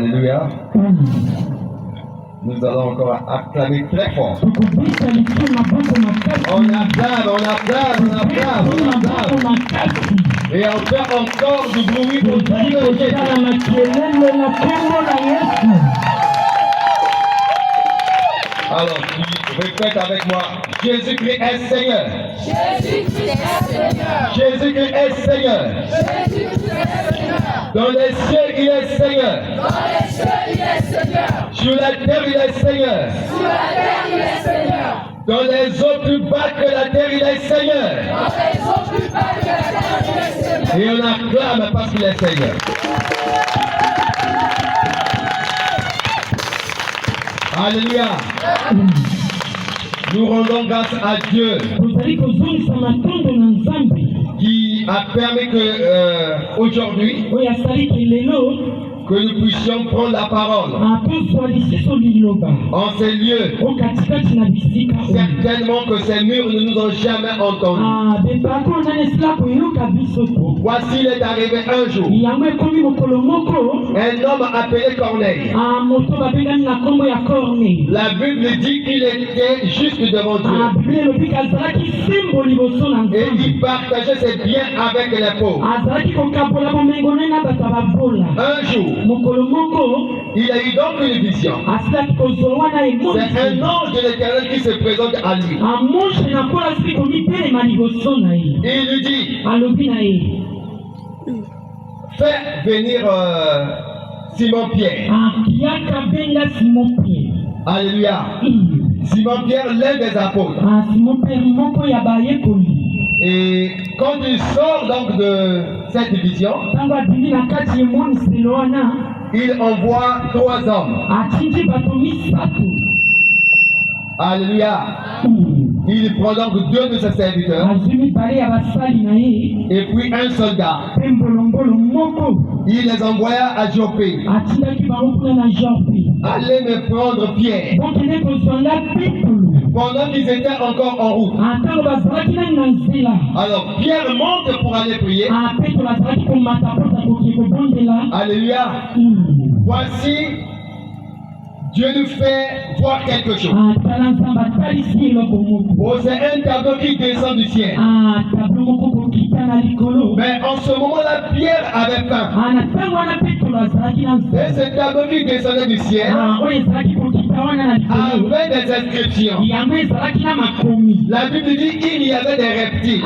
Alléluia. Nous allons encore acclamer très fort. On acclame, on acclame, on acclame, on acclame. Et on fait encore du bruit pour tout le Jésus. Alors, répète avec moi. Jésus-Christ est Seigneur. Jésus-Christ est Seigneur. Jésus-Christ est Seigneur. Dans les cieux, il est Seigneur. Dans les cieux, il est Seigneur. Sur la terre, il est Seigneur. Sur la terre, il est Seigneur. Dans les eaux plus bas que la terre, il est Seigneur. Dans les eaux plus bas que la terre, il est Seigneur. Et on acclame parce qu'il est Seigneur. Alléluia. Nous rendons grâce à Dieu qui a permis que aujourd'hui que nous puissions prendre la parole en ces lieux. Certainement que ces murs ne nous ont jamais entendus. Voici, il est arrivé un jour. Un homme appelé Corneille. La Bible dit qu'il était juste devant Dieu. Et il partageait ses biens avec les pauvres. Un jour, il a eu donc une vision. C'est un ange de l'Éternel qui se présente à lui. Et il lui dit, fais venir Simon-Pierre. Alléluia. Simon-Pierre, l'un des apôtres. Et quand il sort donc de cette vision, il envoie 3 hommes. Alléluia. Il prend donc 2 de ses serviteurs et puis un soldat. Il les envoya à Joppé. Allez me prendre Pierre. Pendant qu'ils étaient encore en route. Alors Pierre monte pour aller prier. Alléluia. Voici, Dieu nous fait voir quelque chose. Oh, c'est un tableau qui descend du ciel. Mais en ce moment-là, Pierre avait faim. Et ce tableau qui descendait du ciel avait des inscriptions. La Bible dit qu'il y avait des reptiles.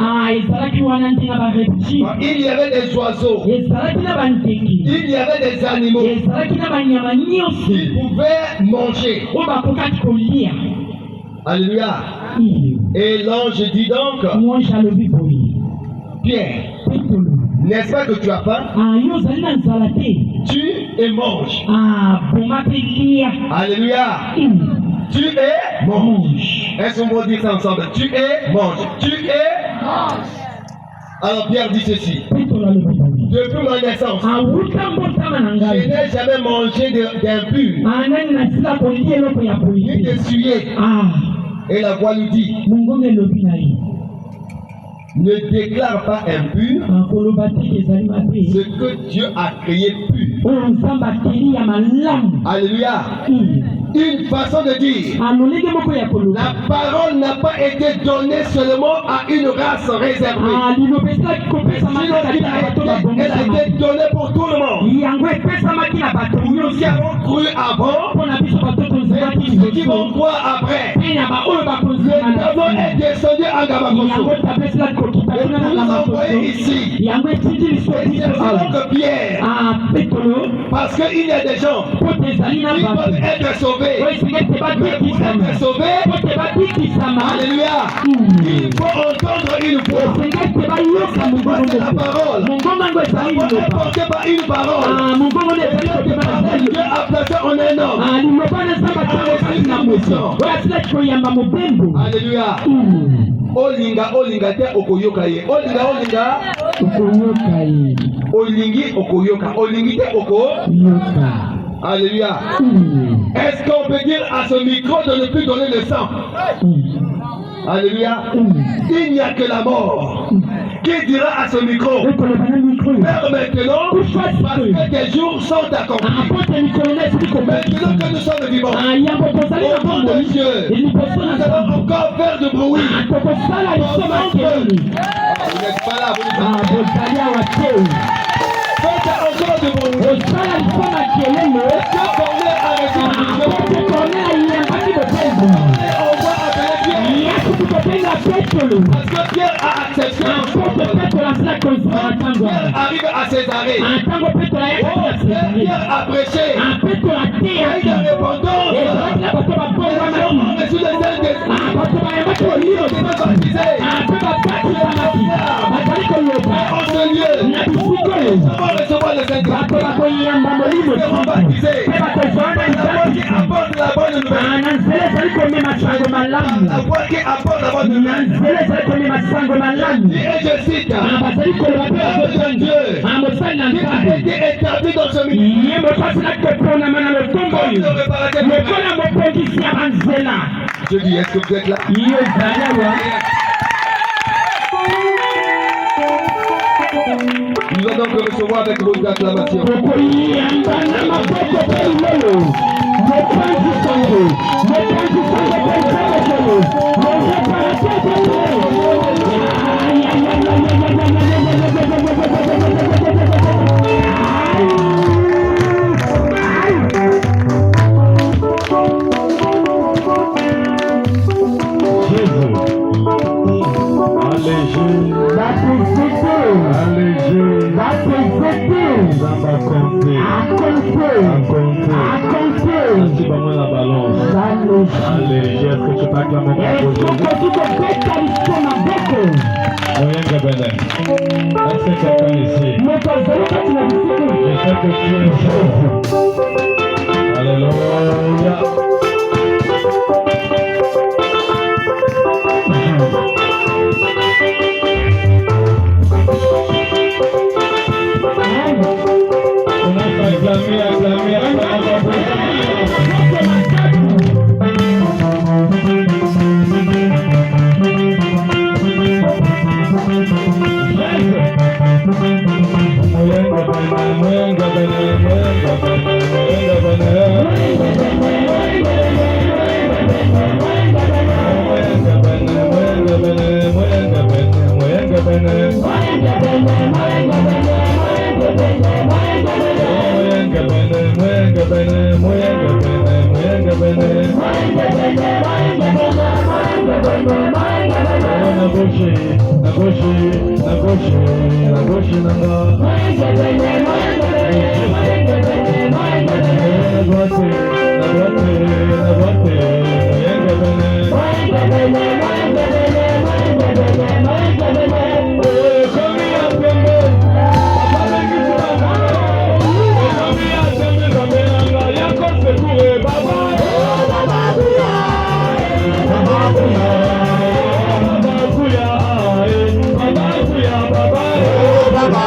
Il y avait des oiseaux. Il y avait des animaux qui pouvaient manger. Alléluia. Et l'ange dit donc, Pierre, n'est-ce pas que tu as faim? Tue et mange. Alléluia. Tu es mange. Est-ce qu'on va dire ça ensemble? Tu es mange. Tu es mange. Alors Pierre dit ceci. Depuis ma naissance, je n'ai jamais mangé d'impur, ni d'essuyé. Et la voix lui dit, ne déclare pas impur ce que Dieu a créé pur. Alléluia. Une façon de dire, la parole n'a pas été donnée seulement à une race réservée. Elle a été donnée pour tout le monde. Nous qui avons cru avant, et ceux qui vont croire après. Le tableau est descendu à Gabagoso. Et nous envoyons ici. C'est donc Pierre. Parce qu'il y a des gens qui peuvent être sauvés. Mais pour être sauvés, alléluia, il faut entendre une voix. C'est la parole. La voix est portée par une parole. Dieu a placé en un homme. Alléluia. Olinga te okoyoka ye. Olinga olingi okoyoka. Olingi te okoyoka. Alléluia. Est-ce qu'on peut dire à ce micro de ne plus donner le sang? Alléluia. Il n'y a que la mort. Qui dira à ce micro Mère maintenant, parce que tes jours sont accomplis. Maintenant que nous sommes vivants, au nom de Dieu, nous allons encore faire du bruit. Vous n'êtes pas là, vous n'êtes pas là. Faites encore du bruit. Est-ce que Corneille a reçu une vision? On va appeler Pierre. Parce que Pierre a accepté. Pierre arrive à Césarée. Pierre a prêché. Il y a eu des répondances. Les gens ont reçu le Saint-Esprit. Ils ont été baptisés. En ce lieu, nous allons recevoir le Saint-Esprit. Ils seront baptisés. La voix qui apporte la bonne nouvelle. La voix qui apporte la bonne nouvelle. Et je cite, le de Dieu qui a été établi dans ce ministère. Je dis, est-ce que vous êtes là? Nous allons le recevoir avec vos acclamations. Est-ce que tu peux acclamer pour Jésus? Est-ce que quelqu'un ici? Je sais que tu es Jésus. Alléluia. Baba,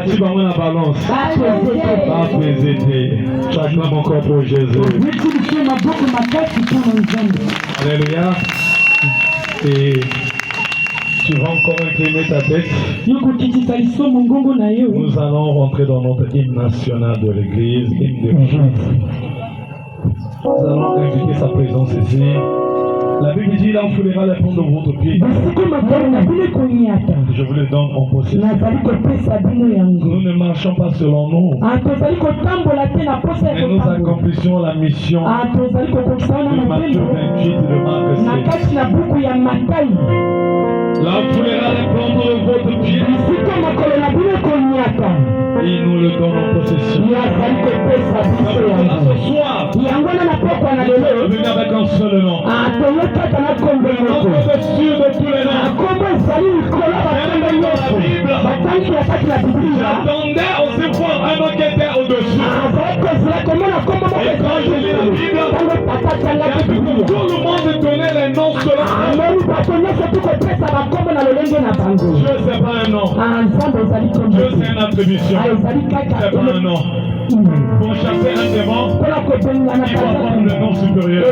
Bâti par la balance. Pas présété. Tu acclames encore pour Jésus. Alléluia. Et tu vas encore incliner ta tête. Nous allons rentrer dans notre hymne national de l'église, hymne de Christ. Nous allons inviter sa présence ici. La Bible dit, il enfoulera les ponts de votre pied. Je vous le donne en possession. Nous ne marchons pas selon nous, mais nous accomplissons la mission de Matthieu 28 et de Marc 16. L'enfoulera les ponts de votre pied. Et nous le donnons en possession. Ce soir, nous venons avec un seul nom. Le nom au-dessus de tous les noms. J'attendais aussi voir un nom qui était au-dessus. Et quand je lis la Bible, tout le monde donnait les noms selon Dieu, c'est pas un nom. Dieu, c'est une attribution. C'est pas un nom. Pour chasser un démon, il faut avoir le nom supérieur. Et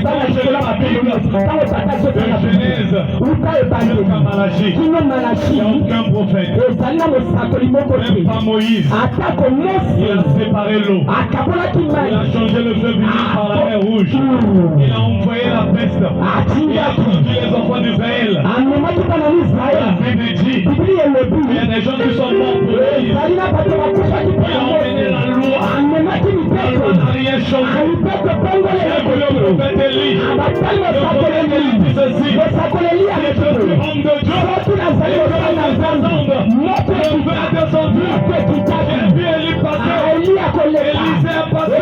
quand je lis la Bible, de Genèse jusqu'à Malachie, il n'y a aucun prophète, même pas Moïse. Il a séparé l'eau. Il a changé le fleuve unique par la mer rouge. Il a envoyé la peste. Il a conduit les enfants d'Israël. La Bible dit, il y a des gens qui sont morts pour Moïse. Il a emmené la loi. La loi n'a rien changé. Il a voulu le prophète Élie. Le prophète Élie dit ceci. Si je suis homme de Dieu, et que je descende, le feu a descendu. J'ai vu Élie passer. Élisée a passé.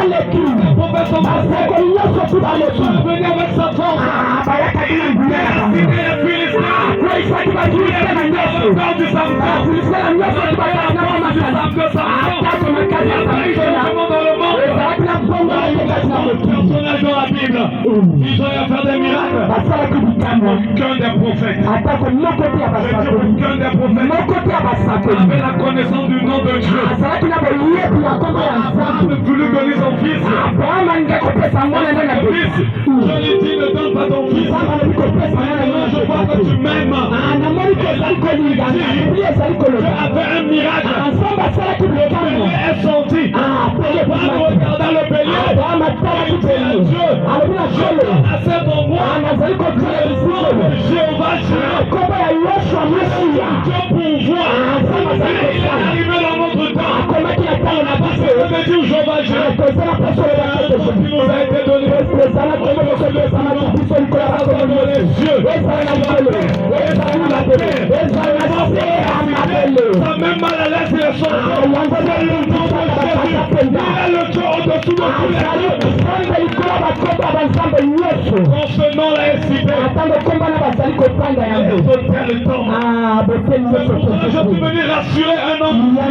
Les prophètes sont passés. Le feu est venu avec sa force. Il a décidé les Philistins. Il a tué le père du Samson. Personnage dans la Bible, ils ont à faire des miracles. Aucun des prophètes, aucun des prophètes avait la connaissance du nom de Dieu. Abraham a voulu donner son fils. Je lui dis, ne donne pas ton fils. Maintenant, je vois que tu m'aimes. Dieu a fait un miracle. Le bélier est sorti. Abraham regarda le bélier. Il dit à Dieu, je assez pour moi. Jéhovah Jireh. Dieu pourvoit. Il est arrivé dans notre temps. Parce que je veux dire Jéhovah Jireh. Qui nous a été donné. Ça même mal à l'aise les choses. Il a le cœur au-dessous de tous les dieux. Quand ce nom-là est cité, il faut faire le temps. Je suis venu rassurer un homme. Je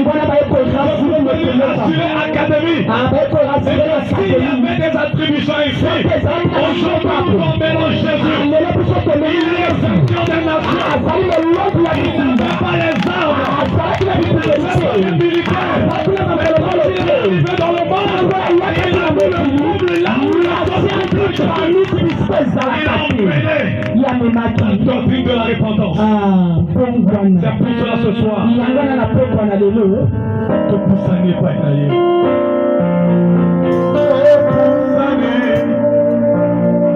suis venu rassurer Académie. Et s'il y avait des attributions ici, aujourd'hui nous allons mélanger Jésus. Il est le Seigneur des nations. Pas les armes. Les militaires. Dans le monde, il a mis le trouble là où la doctrine de la repentance. C'est pour cela ce soir que pour ça n'est pas étalé.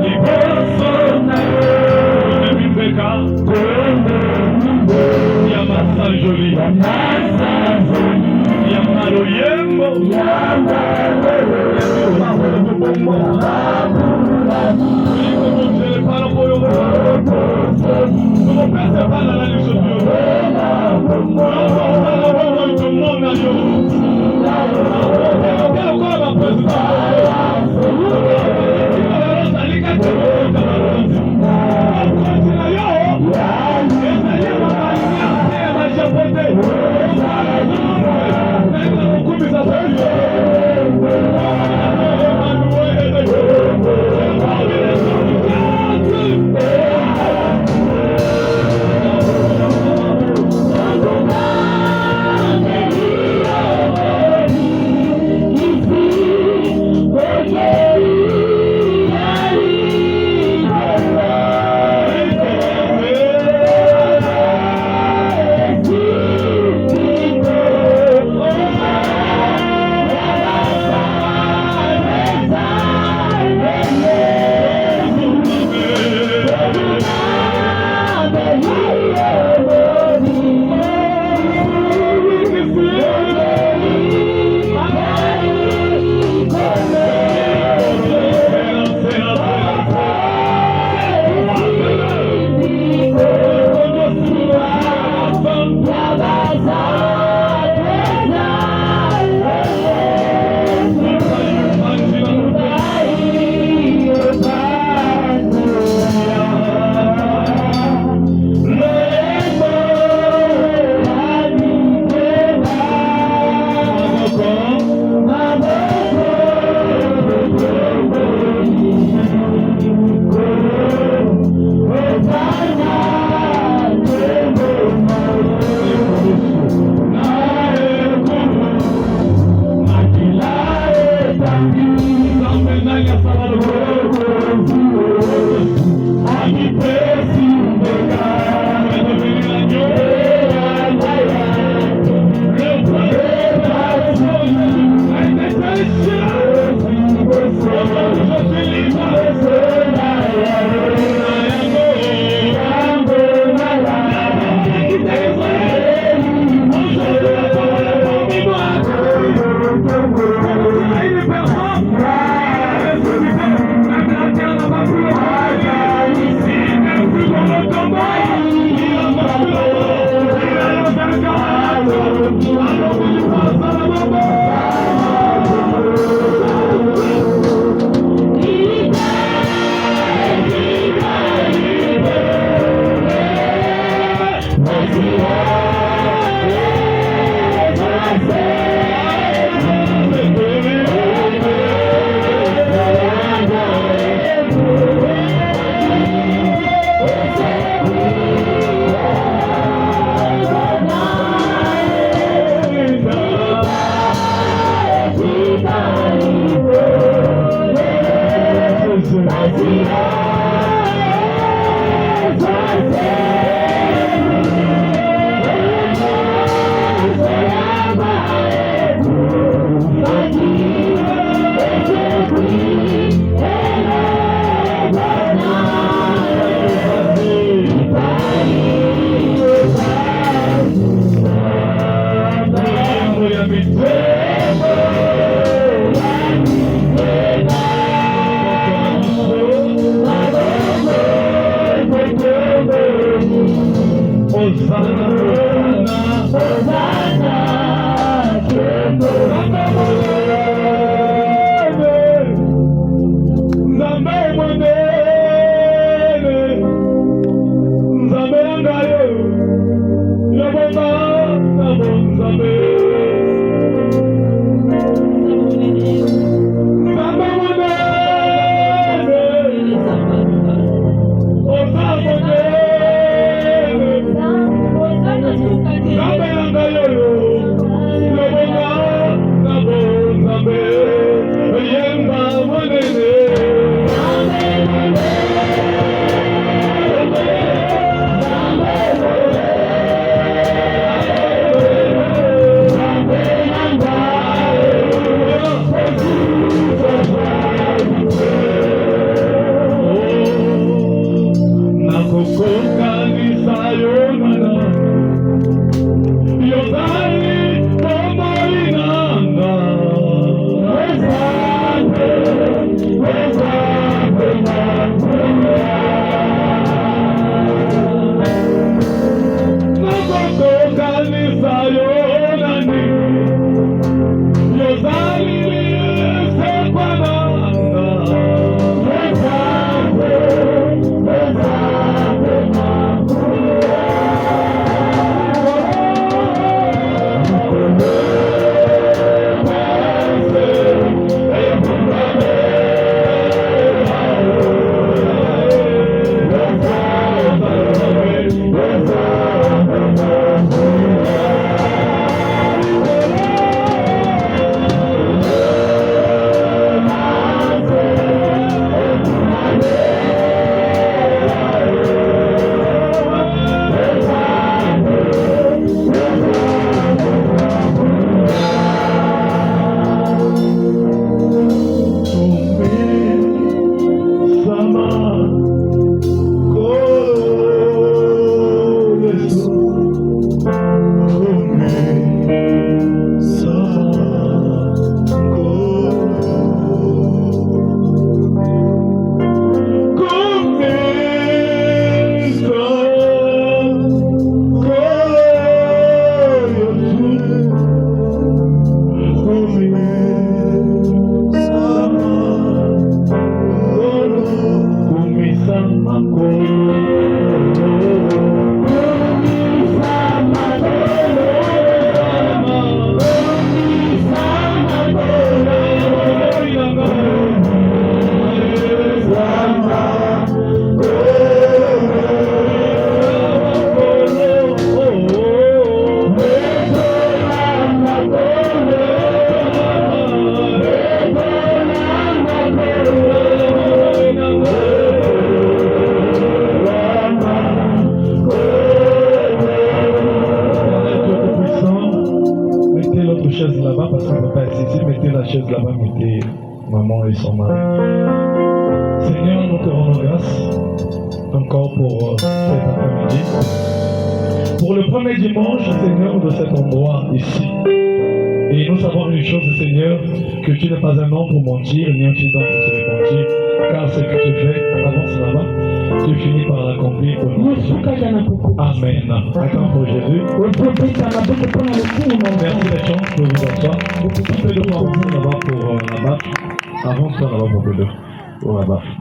Les personnes il y a Massa Jolie. Il y a Maloyembo. Il y a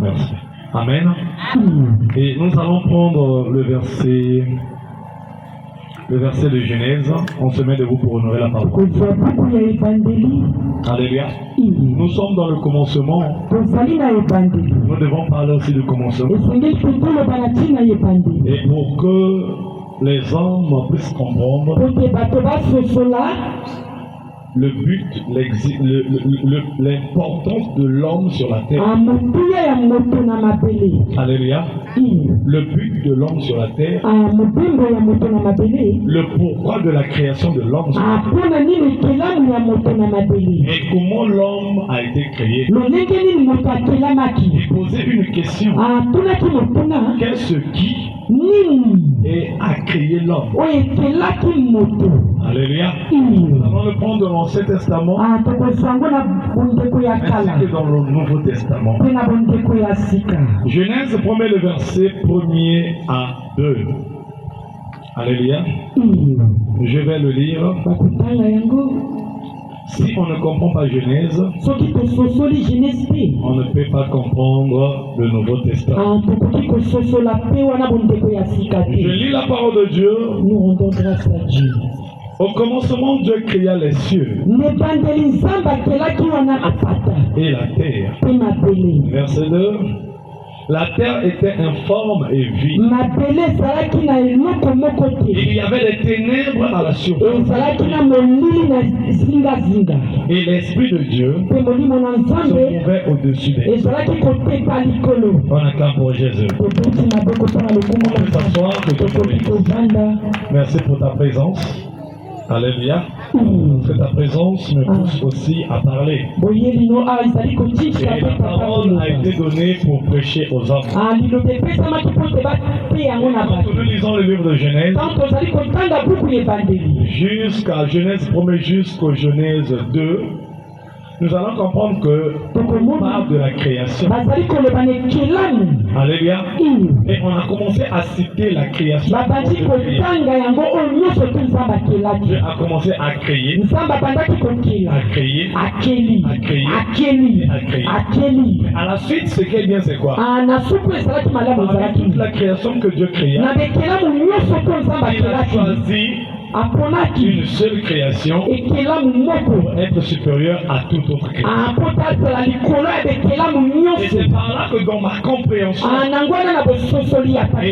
Merci. Amen. Et nous allons prendre le verset de Genèse. On se met debout pour honorer la parole. Alléluia. Nous sommes dans le commencement. Nous devons parler aussi du commencement. Et pour que les hommes puissent comprendre, le but, l'importance de l'homme sur la terre. Alléluia. Le but de l'homme sur la terre. Le pourquoi de la création de l'homme sur la terre. Et comment l'homme a été créé. Il posait une question. Qu'est-ce qui a créé l'homme? Alléluia. Nous allons le prendre dans l'Ancien Testament ainsi que dans le Nouveau Testament. Genèse promet le verset 1er à 2. Alléluia. Je vais le lire. Si on ne comprend pas Genèse, on ne peut pas comprendre le Nouveau Testament. Je lis la parole de Dieu. Nous rendons grâce à Dieu. Au commencement, Dieu créa les cieux et la terre. Verset 2. La terre était informe et vide. Il y avait des ténèbres à la surface. Et l'Esprit de Dieu se mouvait au-dessus des eaux. On acclame pour Jésus. On peut s'asseoir. Merci pour ta présence. Alléluia. Parce que ta présence me pousse aussi à parler. Et la parole a été donnée pour prêcher aux hommes. Quand nous lisons le livre de Genèse, jusqu'à Genèse 1er jusqu'au Genèse 2, nous allons comprendre que on parle de la création. Alléluia. Et on a commencé à citer la création. Dieu a commencé à créer, à la suite, ce qui est bien, c'est quoi? Avec toute la création que Dieu créa, il a choisi une seule création pour être supérieure à toute autre création. Et c'est par là que dans ma compréhension et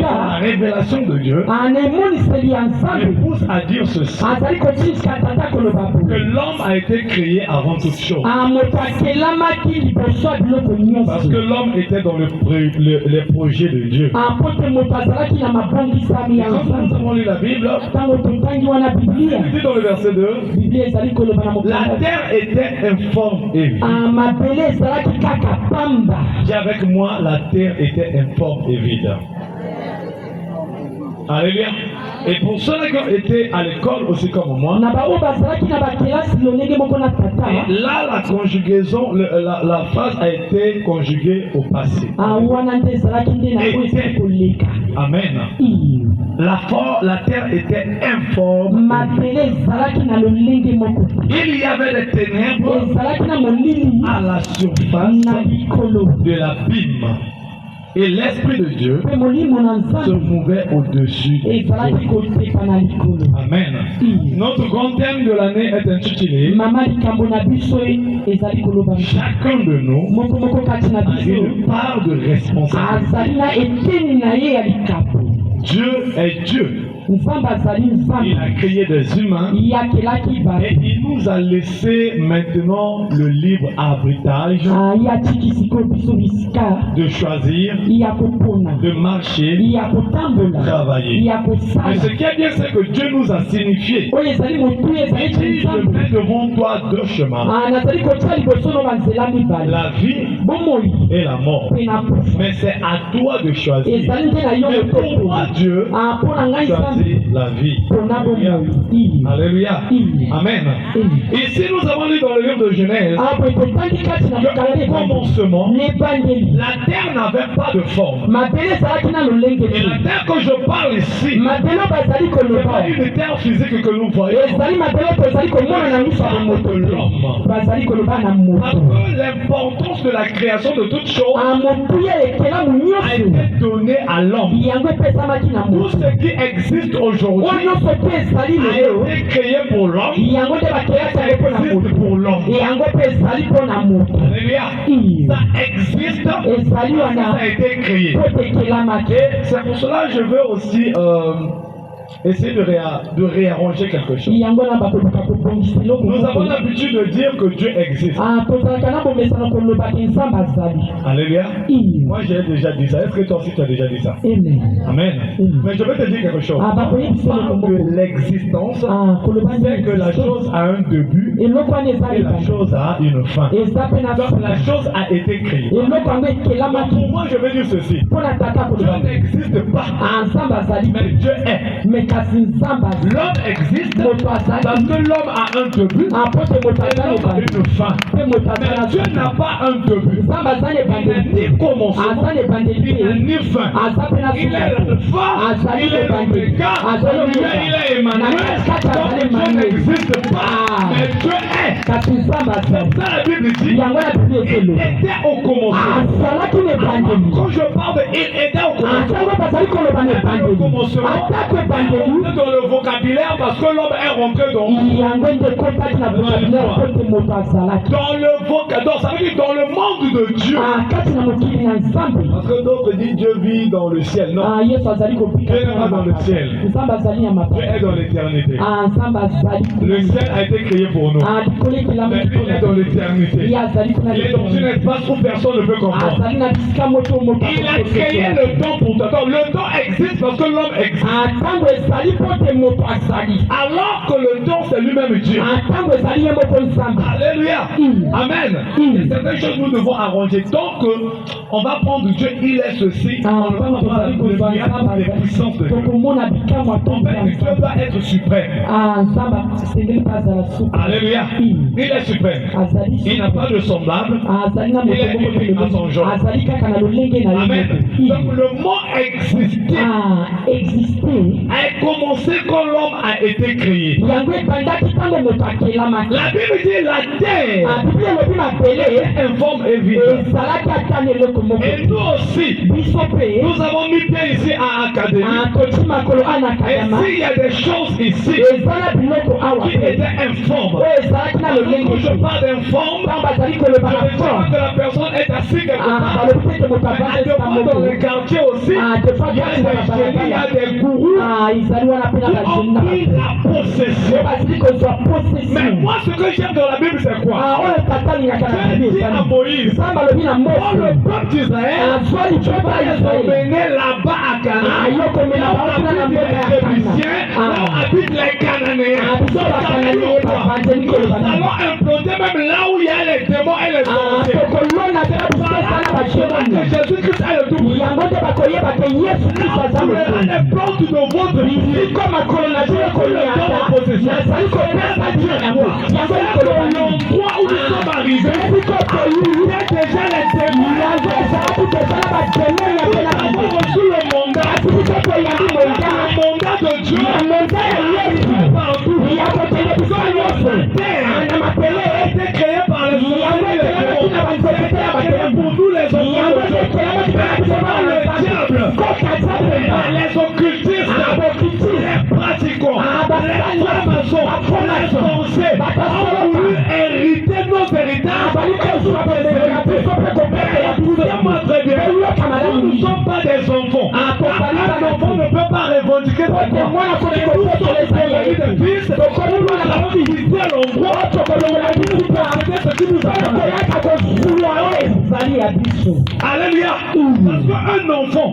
dans la révélation de Dieu, me pousse à dire ceci, que l'homme a été créé avant toute chose. Parce que l'homme était dans les projets de Dieu. Et quand nous avons lu la Bible, il dit dans le verset 2, la terre était informe et vide. Dis avec moi, la terre était informe et vide. Alléluia. Et pour ceux qui ont été à l'école aussi comme moi, et là la conjugaison, la phrase a été conjuguée au passé. Amen. La terre était informe. Il y avait des ténèbres à la surface de l'abîme. Et l'Esprit de Dieu se mouvait au-dessus des eaux. Amen. Notre grand thème de l'année est intitulé chacun de nous a une part de responsabilité. Dieu est Dieu. Il a créé des humains et il nous a laissé maintenant le libre arbitrage de choisir, de marcher, de travailler. Mais ce qui est bien, c'est que Dieu nous a signifié. Il dit, je mets devant toi deux chemins, la vie et la mort. Mais c'est à toi de choisir. Mais pour moi, Dieu choisit la vie. Alléluia. Amen. Ici, nous avons lu dans le livre de Genèse qu'au commencement, la terre n'avait pas de forme. Et la terre que je parle ici, ce n'est pas une terre physique que nous voyons. C'est l'homme. Parce que l'importance de la création de toutes choses a été donnée à l'homme. Tout ce qui existe aujourd'hui a été créé pour l'homme, existe pour l'homme. Alléluia. Ça existe, ça a été créé. Et c'est pour cela que je veux aussi essayer de réarranger quelque chose. Nous avons l'habitude de dire que Dieu existe. Alléluia. Moi j'ai déjà dit ça. Est-ce que toi aussi tu as déjà dit ça? Amen. Mais je veux te dire quelque chose. Par de l'existence, c'est que la chose a un début et la chose a une fin. Donc la chose a été créée. Donc pour moi je veux dire ceci. Dieu n'existe pas, mais Dieu est. L'homme existe parce que l'homme a un début et l'homme a une fin. Mais Dieu n'a pas un début. Il n'a ni commencement, il n'a ni fin. Il est l'alpha, il est l'oméga, il est Emmanuel. Donc Dieu n'existe pas, mais Dieu est. C'est ça la Bible dit. Il était au commencement. Quand je parle de il était au commencement, dans le vocabulaire parce que l'homme est rentré dans le vocabulaire. Donc ça veut dire dans le monde de Dieu. Parce que d'autres disent Dieu vit dans le ciel. Non. Dieu n'est pas dans le ciel. Dieu est dans l'éternité. Le ciel a été créé pour nous. Mais lui il est dans l'éternité. Il est dans un espace où personne ne peut comprendre. Il a créé le temps pour toi. Le temps existe parce que l'homme existe. Alors que le temps c'est lui-même Dieu. Alléluia. Amen. Il y a certaines choses que nous devons arranger. Donc on va prendre Dieu, il est ceci. On va avoir les puissances de Dieu. En fait, Dieu va être suprême. Alléluia. Il est suprême. Il n'a pas de semblable. Il est unique à son genre. Amen. Donc le mot exister a commencé quand l'homme a été créé. La Bible dit la terre est informe et vide. Et nous aussi, nous avons mis pied ici à Académie. Et s'il y a des choses ici qui étaient informes, quand je parle d'informe, je ne veux pas que la personne est assise quelque part. Mais dans les quartiers aussi, il y a des génies, il y a des gourous qui ont pris la possession. Mais moi, ce que j'aime dans la Bible, c'est quoi? Dieu dit à Moïse, dans le peuple d'Israël, tu vas les emmener là-bas à Canaan. Là où habitent les Jébusiens, là où habitent les Cananéens. Nous allons implanter même là où il y a les démons et les sorciers. Jésus-Christ est le tout. Là où les plantes de votre vie, comme à l'endroit où nous sommes arrivés, il y a déjà les démons. Nous avons reçu le mandat de Dieu. Partout. Elle a été créée par les hommes. Pour tous les hommes. Le diable, les occultistes, les pratiquants, les francs-maçons, les sorciers ont voulu hériter nos héritages. Écoutez-moi très bien. Nous ne sommes pas des enfants. Un enfant ne peut pas revendiquer ses droits. Nous sommes des fils. Nous avons visité l'endroit. C'est ce qui nous a Alléluia. Parce qu'un enfant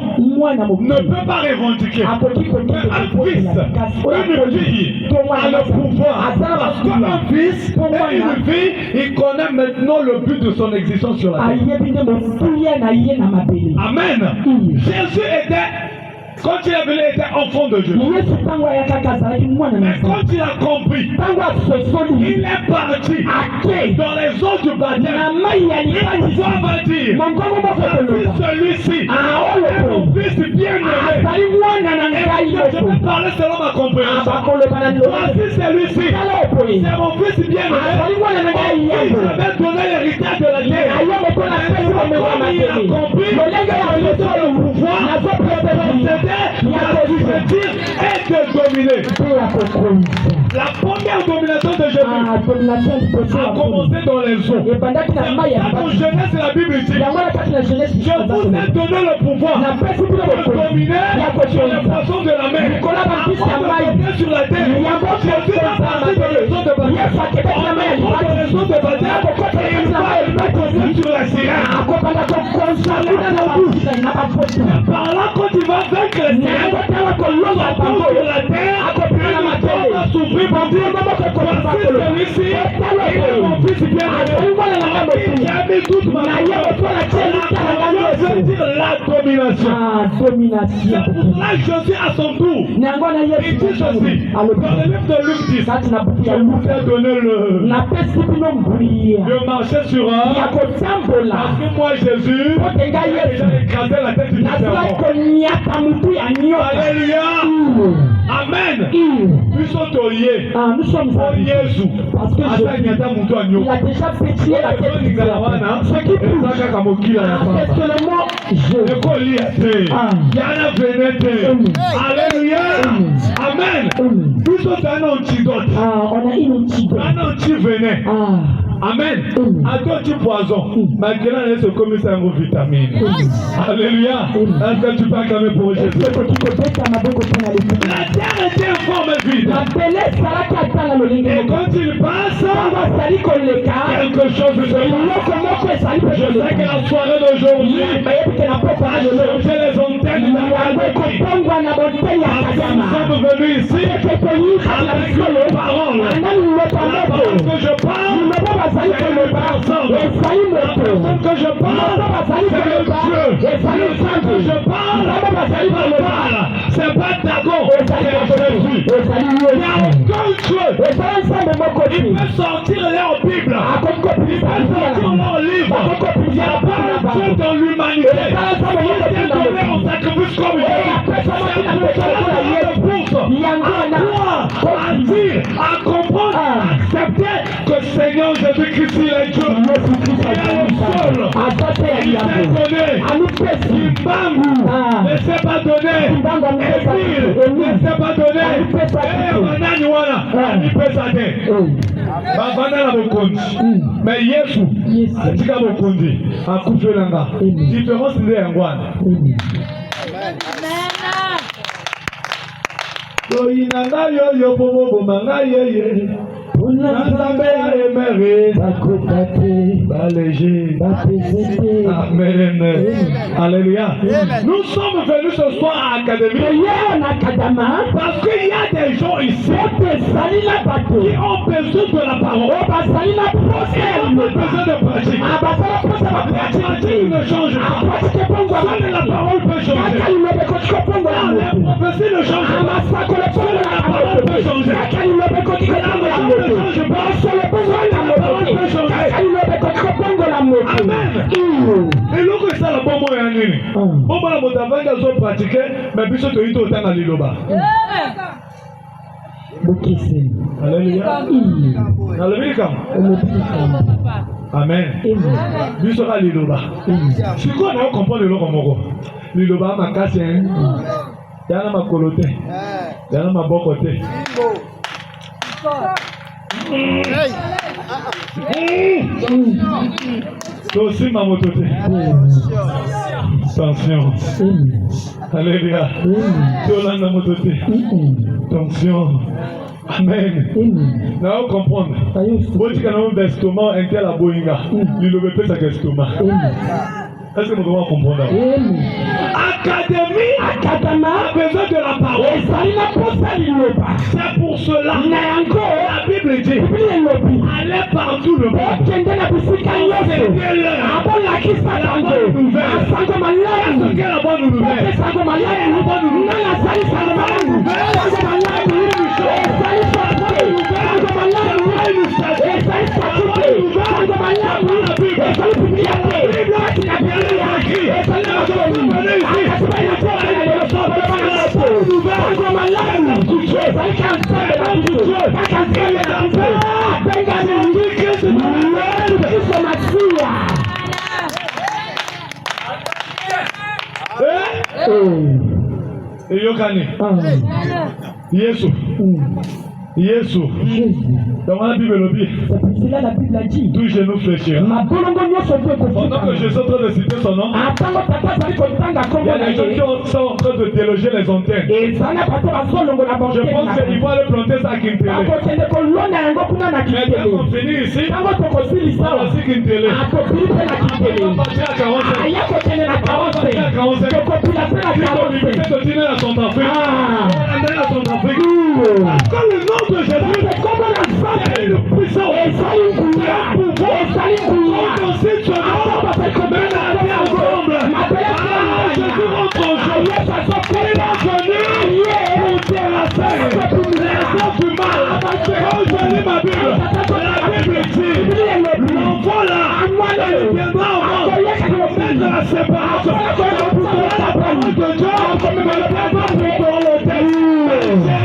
ne peut pas revendiquer. Un fils, une fille a le pouvoir. Parce qu'un fils et une fille, il connaît maintenant le but de son existence sur la terre. Amen. Jésus était, quand il est venu, il était enfant de Dieu. Mais quand il a compris, il est parti dans les eaux du baptême. Il va dire, celui-ci est mon fils bien-aimé. Je vais parler selon ma compréhension. Voici celui-ci, c'est mon fils bien-aimé. Je vais donner l'héritage de la terre. Il a compris, il a le pouvoir, et de dominer. La première domination de Jésus a commencé dans les eaux. Dans Genèse, la Bible dit, je vous ai donné le pouvoir de dominer sur les poissons de la mer. sur la terre. Jésus a passé de raison de baptême. Et il va poser sur la sirène. Par là, quand il va vaincre les sirènes, sur la terre, il va s'ouvrir pour dire voici celui-ci, et mon fils bien-aimé. Il a mis toute ma foi. Je veux dire la domination. C'est pour cela que Jésus à son tour, il dit ceci, dans le livre de Luc 10, je vous ai donné le marché sur un, parce que moi Jésus, j'ai écrasé la tête du serpent. Alléluia. Amen. Nous sommes toyés. Nous sommes Jésus. Parce que il a déjà pétillé la tête du serpent. Ce qui pousse, c'est seulement je. Alléluia. Amen. Nous sommes un antidote. On a une antidote. Un antivenin. Amen. À toi tu poison. Malgré là, c'est comme ça une vitamine. Alléluia. Est-ce que tu peux acclamer pour Jésus? La terre était en forme vide. Et quand il passe, quelque chose se passe. Je sais que la soirée d'aujourd'hui a changé les antennes de la radio. Nous sommes venus ici avec nos paroles. La parole que je parle, c'est le personne. La personne que je parle, c'est le Dieu. Le Dieu que je parle, c'est pas Dagon, c'est Jésus. Il n'y a aucun Dieu. Il peut sortir leur Bible. Il peut sortir leur livre. Il n'y a pas de Dieu dans l'humanité. Il s'est donné en sacrifice comme Dieu. C'est pour cela qu'on pousse à dire, à comprendre, à accepter que Seigneur Jésus-Christ est Dieu. Il est le seul. Il s'est donné. Il ne s'est pas donné. Émile ne s'est pas donné. Mais Yesu, atika bokondi, akufe langa. Différence de yangwana. Toyinanga yo yo bobo bomanga yeye. Nzambe emere bakopate balégé. Amen. Alléluia. Nous sommes venus ce soir à l'académie parce qu'il y a des gens ici qui ont besoin de la parole. Qui ont besoin de pratique. La pratique ne change pas. Seule la parole peut changer. La prophétie ne change pas. Seule la parole peut changer. La parole ne change pas. La parole peut changer. Amen. Et l'eau que ça, la bonne moyenne. Bon, la bonne avance, elles ont pratiqué, mais puis surtout, ils ont été en Liloba. Alléluia. Alléluia. Amen. Puis sur la Liloba. Si quoi, on comprend le lot comme on Liloba, ma casse, il y a ma coloté, il y a ma bocoté. Aussi ma mototé. Attention. Alléluia. Tolanda mototé. Attention. Amen. Now comprendre. Vous dites que nous avons l'estomac intel à Boinga. Il ne veut pas sa l'estomac. Est-ce que nous devons comprendre? Académie a besoin de la parole. C'est pour cela la Bible dit allez partout le monde. C'était l'heure. La bonne nouvelle. Est-ce que la bonne nouvelle? La bonne nouvelle. Yesu. Donc la Bible le dit. C'est là la Bible a dit. Tout genou fléchira. Pendant que Jésus est en train de citer son nom, il y a des gens qui sont en train de déloger les antennes. Je pense qu'il faut aller planter ça à Kintele. Mais quand on finit ici, on va aussi Kintele. On va partir à 45. On va partir à 45. Si ton limité de dîner à Centrafrique, on va aller à Centrafrique. Parce que le nom de Jésus, il y a une puissance, il y a un pouvoir, on cite ce nom, mais la vie ensemble. Jésus rentre au jeu, il est venu pour terrasser les sortes du mal. Quand je lis ma Bible, la Bible dit, l'enfant là, il viendra au monde, mettre la séparation. La parole de Dieu, mais le peuple dans le texte.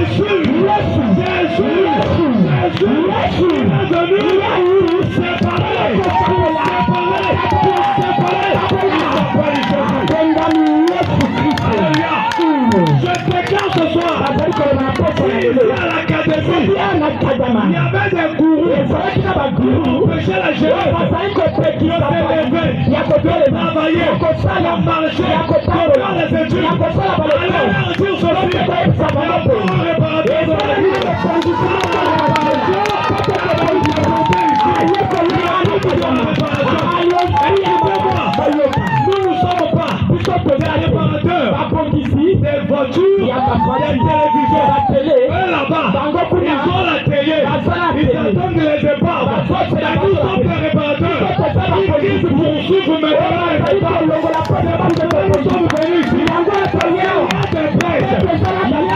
Jésus, il est venu séparer. Je déclare ce soir, ici à l'académie, il y avait des gourous qui empêchaient la jeunesse de s'élever, de travailler, de marcher, de faire les études. Allez leur dire ceci, le bon réparateur de la vie. Nous ne sommes pas des réparateurs des voitures, des télévisions, là-bas, ils ont la télé, ils attendent de les épargner. Nous sommes des réparateurs qui poursuivent maintenant les épargnes. Nous sommes venus ici. Il y a des prêches,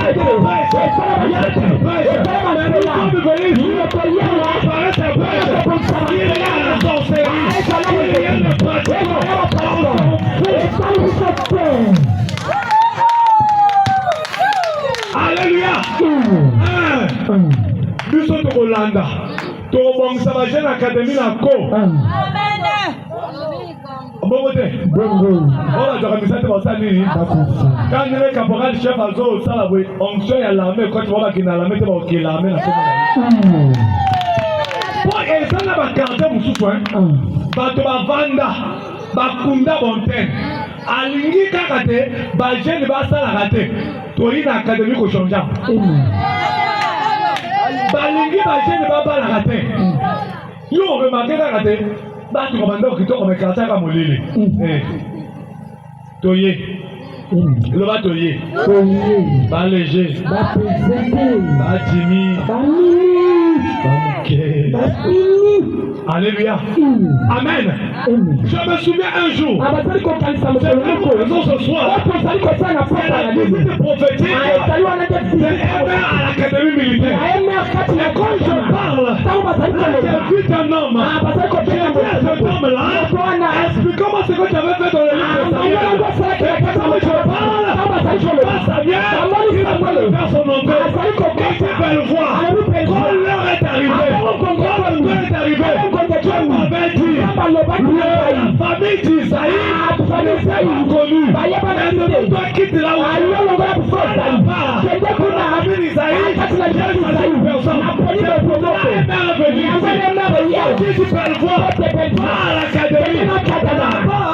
il y a des prêches, mais nous sommes venus ici pour réparer ces prêches. Il y a la sorcellerie, il y a le pratique. Alléluia. Nous sommes au Hollanda. Tout ça va jeune académie la co. Bon côté. On a déjà mis ça dans sa ligne. Quand le caporal chef a zo ça la oui, on se y a l'armée quand tu vas qui na l'armée tu vas qui l'armée la pour et ça n'a pas gardé mon soutien. Ba to ba vanda, ba kunda bonten. Alingi kakate, ba jeune ba ça la raté. To yi na académie ko changer. Balingi ba jeune ba ba la raté. Yo remarqué kakate, ba tu commandant qui to comme quartier ka molili. Toye. Le va toye. Ba léger. Ba Jimmy. Alléluia. Amen. Je me souviens un jour. C'est une raison ce soir. C'est la visite prophétique de Héber à l'académie militaire. Et quand je parle, j'ai vu un homme. J'ai vu cet homme-là. Explique-moi ce que tu avais fait dans le livre de Samuel. Et quand je parle, je vois Samuel. Il a pas de faire son entrée. Quand tu peux le voir, quand l'heure est arrivée, quand l'heure est arrivée, Dieu m'avait dit, la famille d'Isaïe, inconnue. Maintenant, toi quitte là où tu es. La famille d'Isaïe, j'ai une personne. C'est pour toi, la mère est venue ici. Si tu peux le voir, à l'académie, là-bas,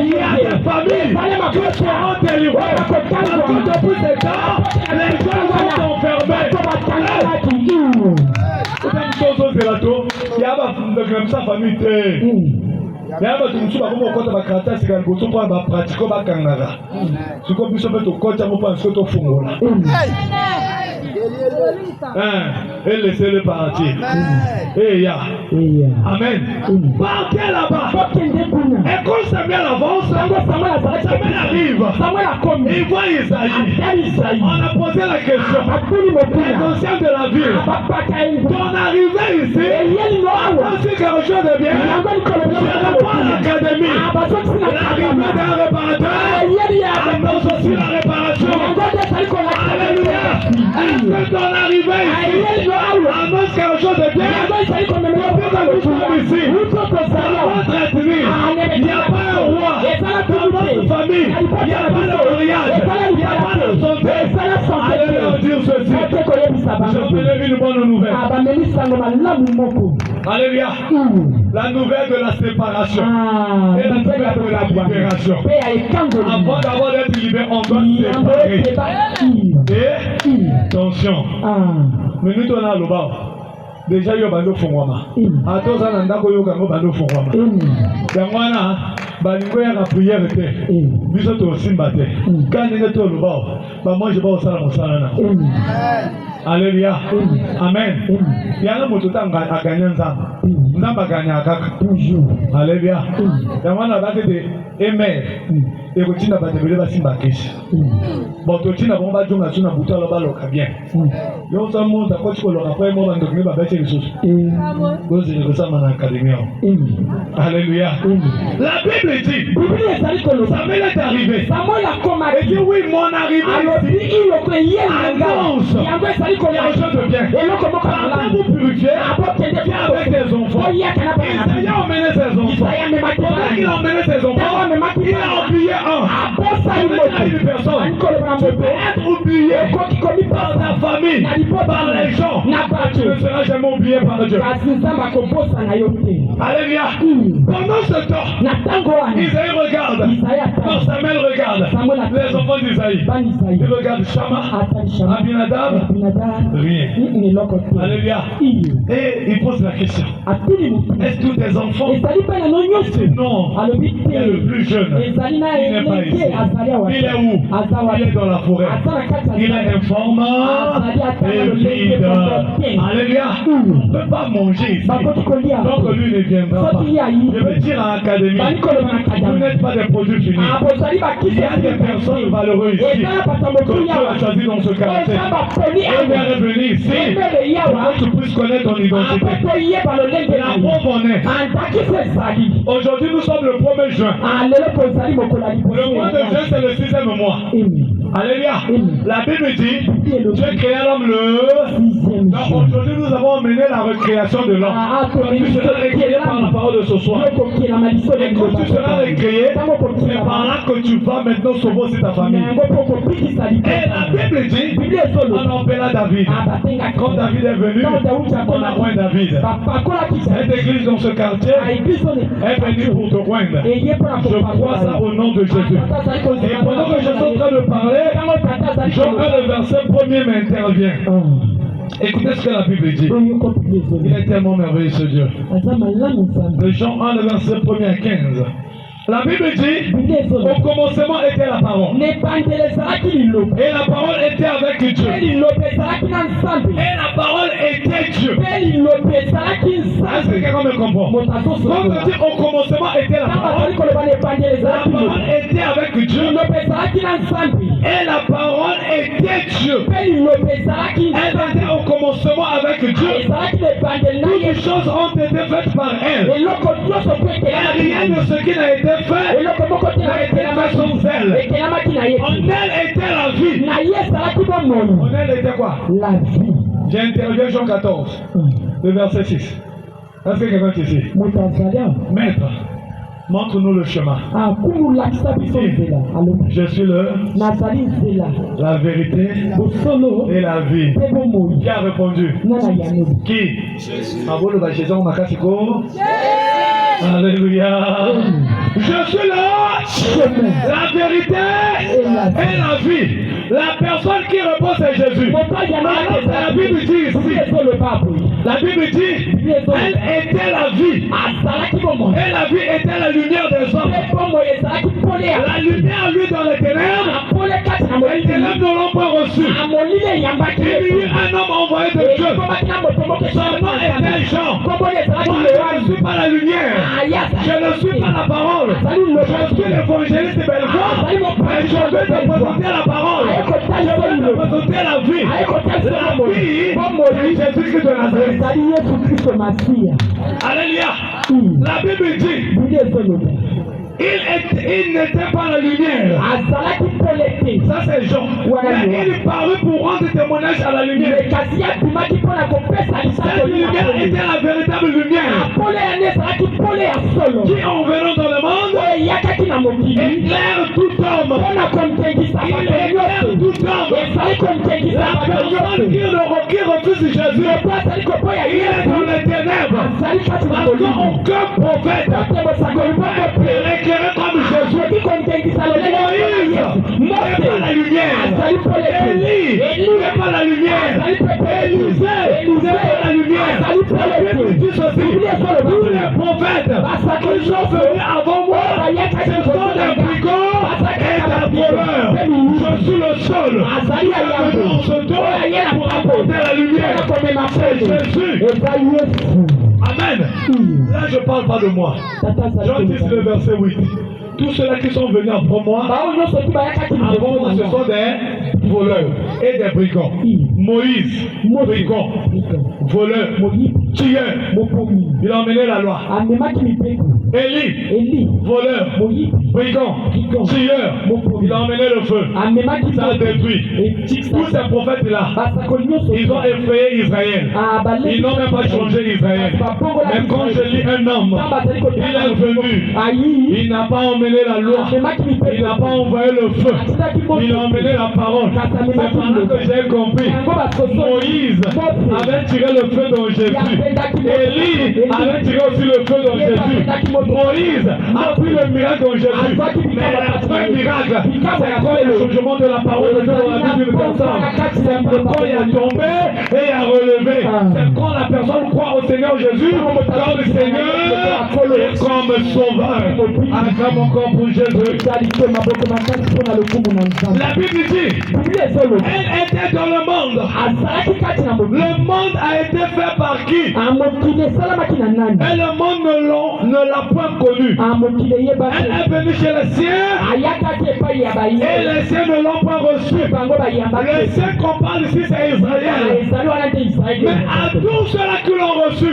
il y a des familles qui seront délivrées. Parce que depuis ces temps, les gens sont enfermés. Il y a sa famille. Il y a des gens qui ont pratiqué et laissez-le partir. Amen. Partez là-bas. Et quand Samuel avance, Samuel arrive. Il voit Isaïe. On a posé la question. Les anciens de la ville. Ton arrivée ici, c'est quelque chose de bien. Je réponds à l'académie. L'arrivée d'un réparateur annonce aussi la réparation. Alléluia. Est-ce que ton arrivée ici annonce quelque chose de bien? Ici, votre ethnie, il n'y a pas un roi. Dans votre famille, il n'y a pas de mariage. Il n'y a pas de santé. Allez leur dire ceci. J'appelle une bonne nouvelle. Alléluia. La nouvelle de la séparation. Et la nouvelle de la libération. Avant d'avoir d'être libéré, on doit se séparer. Et attention. Mais nous on a le bas. Déjà yo bando fongwama. Atoza na ndako yo kango bando fongwama. Yangwana balingo ya la prière te. Biso to simba te. Quand nous to le bas, ba moi je vais au sala mosala na. Alléluia. Amen. Yana moto tanga aganya nzamba. Nzamba ganya kaka. Alléluia. Yangwana ba te amen. Et continue à battre la simba keshi. Bon, tu n'as pas de na buta la balo bien. Yo ça monte à quoi tu le rappelles moi dans le bâtir les choses. Cause de ça dans l'académie. Alléluia. La Bible dit Samuel est arrivé. Et dit oui, mon arrivée ici annonce quelque chose de bien. Quand vous purifiez avec des enfants, Isaïe a emmené ses enfants. Pendant qu'il a emmené ses enfants, il a oublié une personne. Tu peux être oublié par ta famille, par les gens. Tu ne seras jamais oublié par Dieu. Alléluia. Pendant ce temps, Isaïe regarde. Samuel regarde les enfants d'Isaïe. Il regarde Shama, Abinadab, rien. Alléluia. Et il pose la question. Est-ce tous tes enfants? Non. Il est le plus jeune. Il n'est pas ici. Il est où? Il est dans la forêt. Il est informant et vide. Alléluia. On ne peut pas manger ici. Donc lui ne viendra pas. Je veux dire à l'académie, vous n'êtes pas des produits finis. Il y a des personnes valeureuses ici que Dieu a choisi dans ce quartier. Et bien revenir ici pour que tu puisses connaître ton identité. La preuve en est. Aujourd'hui nous sommes le 1er juin. Le mois de juin c'est le 6e mois. Alléluia. La Bible dit Dieu créa l'homme le. Donc aujourd'hui nous avons mené la recréation de l'homme. Tu seras recréé par la parole de ce soir. Et quand tu seras recréé, c'est par là que tu vas maintenant sauver aussi ta famille. Et la Bible dit on appela David. Quand David est venu, on a joint David. Cette église dans ce quartier est venue pour te joindre. Je crois ça au nom de Jésus. Et pendant que je suis en train de parler, je vois le verset premier m'intervient. Écoutez ce que la Bible dit. Il est tellement merveilleux ce Dieu. Le Jean 1, le verset 1er à 15. La Bible dit, au commencement était la parole. Et la parole était avec Dieu. Et la parole était Dieu. Est-ce que quelqu'un me comprend? Quand on dit au commencement était la parole était avec Dieu. Et la parole était Dieu. Elle était au commencement avec Dieu. Toutes les choses ont été faites par elle. Et rien de ce qui n'a été fait n'a été fait sans elle. En elle était la vie. En elle était quoi? La vie. J'ai interviewé Jean 14, le verset 6. Est-ce que quelqu'un est ici? Maître, montre-nous le chemin. Je suis la vérité et la vie. Qui a répondu? Qui? Alléluia. Je suis la vérité et la vie. La personne qui répond c'est Jésus. La Bible dit ici. La Bible dit elle était la vie. Et la vie était la lumière des hommes. La lumière lui dans les ténèbres. Les ténèbres ne l'ont pas reçu. Il y eut un homme envoyé de Dieu. Son nom était Jean. Moi je ne suis pas la lumière. Je ne suis pas la parole. Je suis l'évangéliste de Bellevoie. Mais je vais te présenter la parole. Je vais te présenter la vie. La vie, c'est Jésus-Christ de Nazareth. Alléluia. La Bible dit il n'était pas la lumière. Ça c'est Jean. Mais il parut pour rendre témoignage à la lumière. Cette lumière était la véritable lumière. Qui en venant dans le monde éclaire tout homme. Il éclaire tout homme. La personne qui refuse Jésus, il est dans les ténèbres. Parce qu'aucun prophète ne peut éclairer comme Jésus. Moïse n'est pas la lumière. Élie n'est pas la lumière. Élisée n'est pas la lumière. La Bible dit ceci. Tous les prophètes qui sont venus avant moi, ce sont des brigands et des voleurs. Je suis le seul qui est venu en ce temps pour apporter la lumière. C'est Jésus. Amen. Là, je ne parle pas de moi. Jean 10, le verset 8. Tous ceux-là qui sont venus après moi, avant moi, ce sont des voleurs et des brigands. Moïse, brigand, voleur, tueur, il a emmené la loi. Élie, voleur, brigand, tueur, il a emmené le feu. Ça a détruit. Tous ces prophètes-là, ils ont effrayé Israël. Ils n'ont même pas changé Israël. Mais quand je lis un homme, il est venu, il n'a pas emmené la loi, il n'a pas envoyé le feu, il a emmené la parole. C'est par là que j'ai compris. Moïse avait tiré le feu dans Jésus. Élie avait tiré aussi le feu dans Jésus. Moïse a pris le miracle dans Jésus. Mais le vrai miracle, c'est quoi le changement de la parole de Dieu dans la vie d'une personne? C'est quand il a tombé et il a relevé. C'est quand la personne croit au Seigneur Jésus comme Seigneur et comme Sauveur. Acclame encore pour Jésus. La Bible dit, elle était dans le monde. Le monde a été fait par qui? Et le monde ne l'a point connu. Elle est venue chez les siens et les siens ne l'ont pas reçu. Les siens qu'on parle ici, c'est Israël. Mais à tous ceux-là qui l'ont reçu,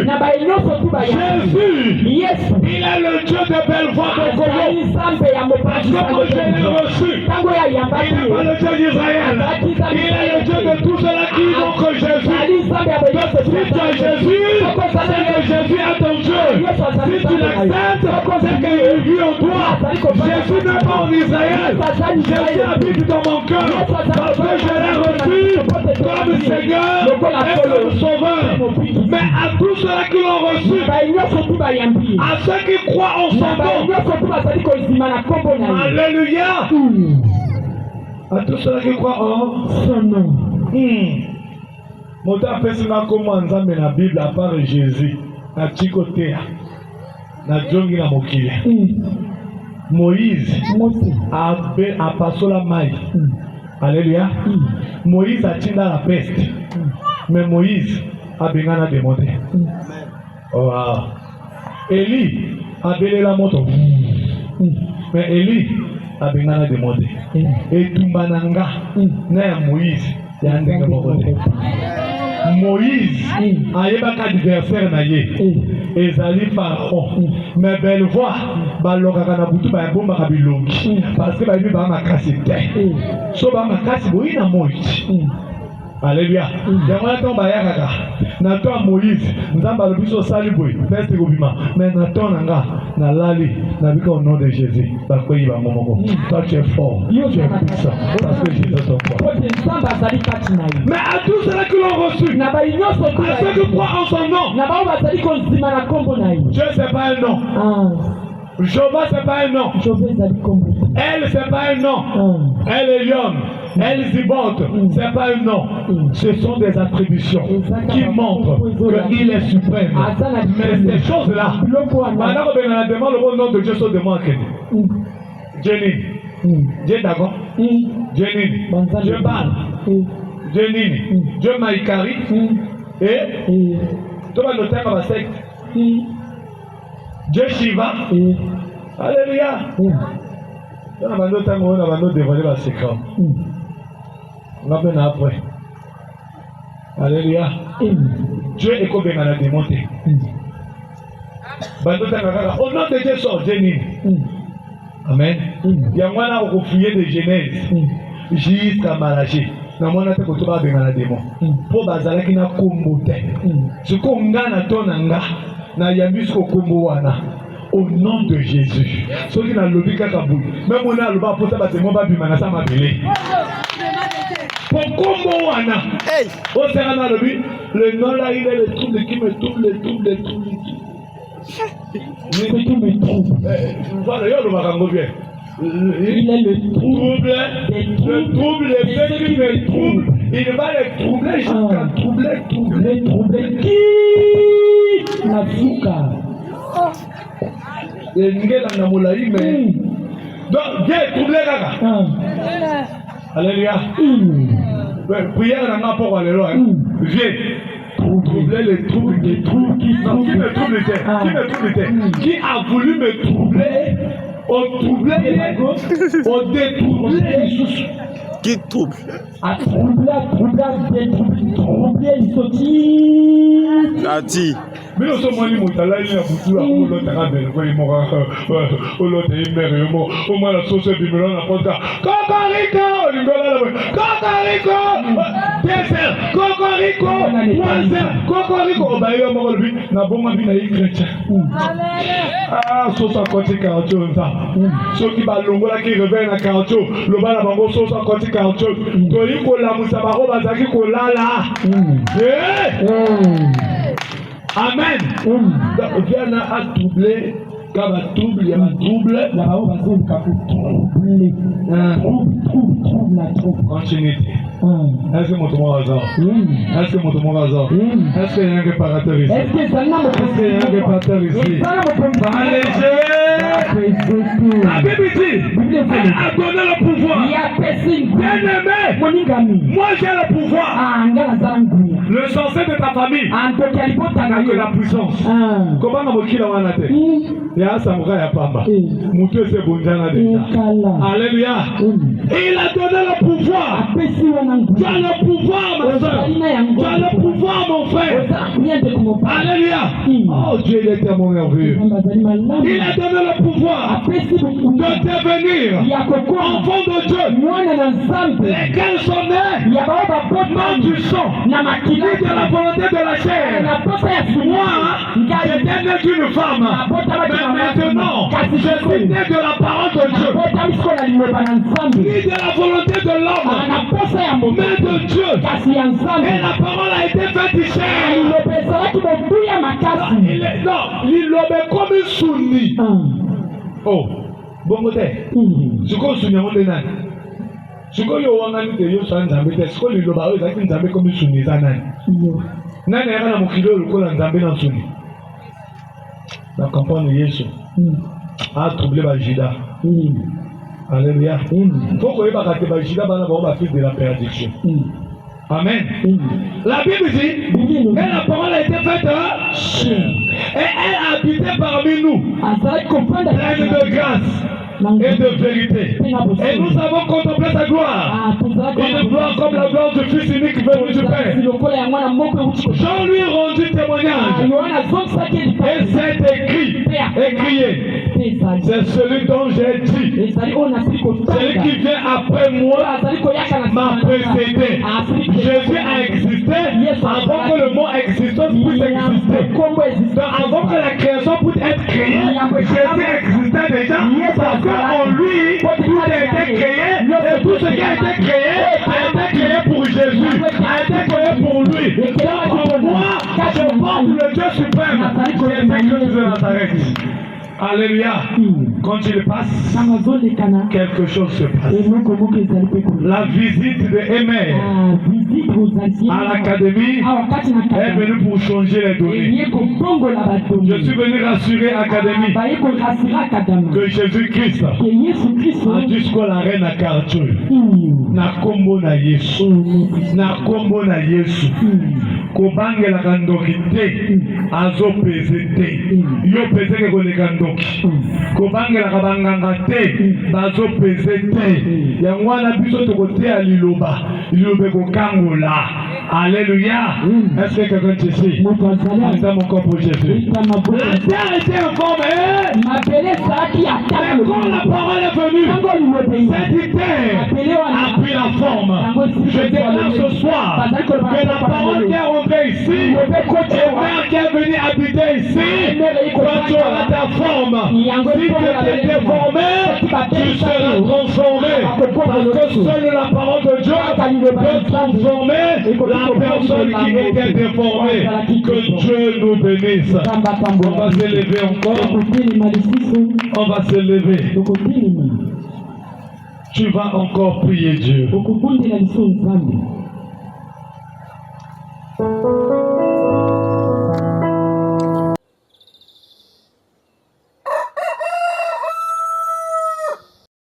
Jésus, il est le Dieu de belle voix de Congo. Parce que moi je l'ai reçu. Il n'est pas le Dieu d'Israël. Il est le Dieu de tous ceux-là qui n'ont que Jésus. Donc si tu as Jésus, c'est que Jésus est ton Dieu. Si tu l'acceptes, c'est qu'il vit en toi. Jésus n'est pas en Israël. Jésus habite dans mon cœur. Parce que je l'ai reçu comme Seigneur et comme Sauveur. Mais à tous ceux-là qui l'ont reçu, à ceux qui croient en son nom, alléluia. À tous ceux qui croient en son nom. Mon temps fait comment Nzambe na Bible à part Jésus. Na Tikotea. Na Djongi na Mokile. Moïse a passé la maille. Alléluia. Moïse a tiré la peste. Mais Moïse a bien démonté. Wow. Élie a belé la moto. Mais Élie a bien démonté. Et Tumbananga, n'a Moïse, il y a un démonté. Moïse a eu un adversaire naïe. Ezali Pharaon. Mais belle voix, balokaka butu ba bomba kabilongi. Parce que ba bibi ba makasi te. So ba makasi boyi na Moïse. Alléluia. J'aimerais tomber à Yaka. Nato Moïse, nous avons le biso saliboy, peste gobima. Mais Nato Nanga, na lali, na bika au nom de Jésus. Parce que il va momoko. Toi tu es fort, tu es puissant. Parce que Jésus est ton fort. Mais à tous ceux qui l'ont reçu, à ceux qui croient en son nom, Dieu c'est pas un nom. Jéhovah c'est pas un nom. Elle c'est pas un nom. Elle est lionne. Elle zibote, c'est pas un nom. Ce sont des attributions qui montrent qu'il est suprême. Mais ces choses-là, maintenant on demande le nom de Dieu sur demande Jenny, Dieu d'accord, Jenny, Dieu Bal, Jenny, Dieu Maïkari, et tout le notaire à la secte, Dieu Shiva, alléluia. On a dévoilé la séquence. On va venir après. Alléluia. Dieu est comme un démonté. Au nom de Dieu, sort Jésus. Amen. Il y a un moyen de fouiller de Genèse. jusqu'à Malachi. Namona te kotoba bengana démon. Po bazala ki na kombo te. Siko ngana tonanga na yambisko kombo wana. Au nom de Jésus. Ceux qui n'ont lobby kakabou. Même on a le bas pour ça parce que moi babi manasa ma belé. Pour kombo wana. Au sera dans le but. Le nom là il est le trouble qui me trouble, le trouble, le trouble. Ce qui me trouble. Voilà, yo le marango bien. Il est le trouble, le trouble, les faits qui me troublent. Il va les troubler jusqu'à troubler qui la fouca. Et ngela na molayi mais donc Dieu troublé kaka. Alléluia. Prière na nga pour aller loin. Viens. Troubler les troubles, qui me troublent, qui me troublent, qui a voulu me troubler, au troubler, au détroubler. Qui trouble? À troubler, il sortit. Ati. Mais nous sommes allés à la ligne à Boutou, à l'autre au l'autre mère, au moins la sauce du melon à Ponta. Cocorico! Cocorico! Bah, il y a mon but, n'a bon ma vie n'a chrétien. Ah, sauce à côté cardio, ça. Ceux qui va l'ongola qui revient à cardio, le bas la bango sauce à côté cardio. Toi, la moussabaro, bazaki, kolala. Amen. Viens à troubler, quand va troubler, il y a un trouble. Là-bas, on va se troubler. Trouble, la trouble. Continuité. Est-ce que mon tour hasard? Est-ce que mon tour hasard? Est-ce qu'il y a un réparateur ici? Est-ce qu'il y a un réparateur ici? Allez, la Bible dit, elle a donné le pouvoir. Bien-aimé, moi j'ai le pouvoir. Le censé de ta famille n'a que la puissance. Comment on a dit la tête? Il y a un samouraï à Pamba. Moutou c'est Bonjana déjà. Alléluia. Il a donné le pouvoir. Tu as le pouvoir, ma soeur. Tu as le pouvoir, mon frère. Alléluia. Oh Dieu, il est tellement merveilleux. Il a donné le pouvoir de devenir enfant de Dieu. Lesquels sont nés non du sang, ni de la volonté de la chair. Moi, j'étais né d'une femme. Mais maintenant, je suis né de la parole de Dieu. Ni de la volonté de l'homme, mais de Dieu. Et la parole a été faite chair. Non, il l'obéit comme une sounis. Oh, bon côté. Ce qu'on sounie, on est là. Ce qu'on y a, on a dit que yo sont nzambe. Ce qu'on lui l'obéit, c'est que nzambe comme une sounis, ça n'a. Nani yana mukilo lukola nzambe na sounis. La campagne de Yesu a troublé Bajida. Alléluia. Pourquoi il va rater Bajida dans la fille de la perdition? Amen. La Bible dit, et la parole a été faite, et elle habitait parmi nous, pleine de grâce et de vérité. Et nous avons contemplé sa gloire, une gloire comme la gloire du Fils unique venu du Père. Jean lui rendu témoignage, et c'est écrit, écrié. C'est celui dont j'ai dit, celui qui vient après moi m'a précédé. Jésus a existé avant que le mot existence puisse exister. Donc avant que la création puisse être créée, Jésus existait déjà parce qu'en lui tout a été créé et tout ce qui a été créé pour Jésus, a été créé pour lui. Donc en moi, je porte le Dieu suprême qui est Jésus de Nazareth. Alléluia. Quand il passe, quelque chose se passe. La visite de Aimé à l'académie est venue pour changer les données. Je suis venu rassurer l'académie que Jésus-Christ a dit ce qu'on la reine à Kartouille. Na kombo na Yesu. Na kombo na Yesu. kobangela kandoki te azo pese te yo pese ke koleka ndoki kobangela kabanganga te bazo pese te yango wana biso tokoteya liloba kokangola. Alléluia. Est-ce que quelqu'un te sait? Dans mon corps pour Jésus. La terre était informée. Mais quand la parole est venue, cette terre a pris la forme. Je déclare ce soir que la parole qui est rentrée ici, et même qui est venue habiter ici, quand tu auras ta forme, si tu étais déformé, tu seras transformé. Parce que seule la parole de Dieu peut transformer la personne qui était déformée. Que Dieu nous bénisse. On va s'élever encore. On va s'élever. Tu vas encore prier Dieu.